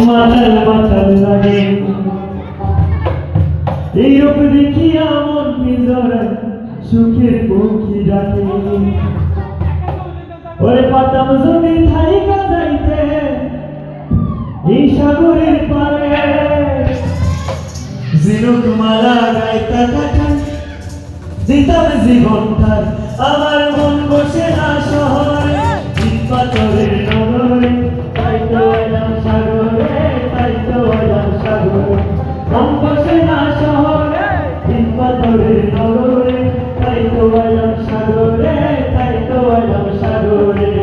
মাতাল মাতাল লাগে এই রূপ দেখিয়া মন পিঞ্জরায় সুখের পক্ষী ডাকে ওরে পাতাম যদি থাইকা যাইতে এই সাগরের পারে ঝিনুক মালা গাইতা কাটা দিতাম জীবনটার আমার মন বসে না শহরে পাথরের নগরে তাই তো এলাম সাগরে তাই তো এলাম সাগরে মন বসে না শহরে পাথরের নগরে তাই তো এলাম সাগরে তাই তো এলাম সাগরে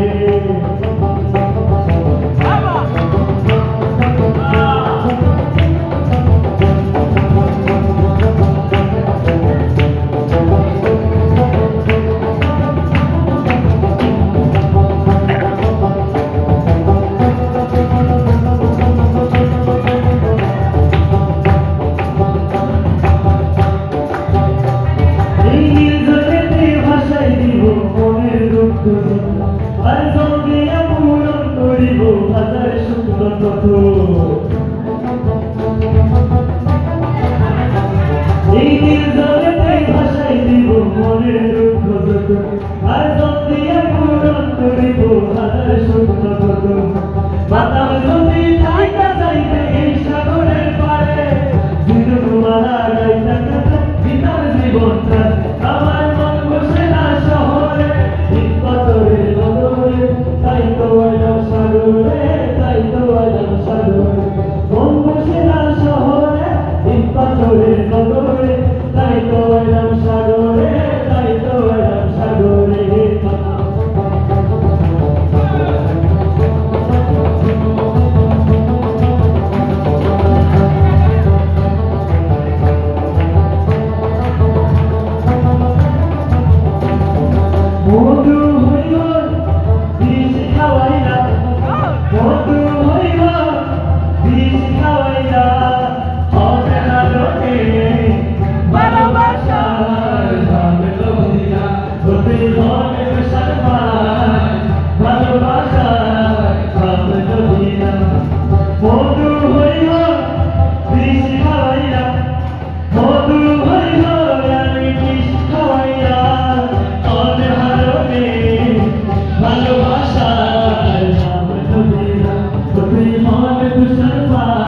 আর সঙ্গে পূরণ করিব হাজার শুকনো তথ্য এই নির্জনেতে ভাষাই দিব মনের দুঃখ যত আর সঙ্গে পূরণ করিব হাজার শুকনো তথ্য পাতাম যদি থাইকা যাইতে এই সাগরের পারে ঝিনুক মালা গাইতা কাটা দিতাম জীবনটা আমার মন বসে না শহরে পাথরের নগরে তাই তো এলাম সাগরে তাই তো এলাম সাগরে মন বসে না শহরে পাথরের নগরে তাই তো এলাম সাগরে তাই তো এলাম সাগরে মধু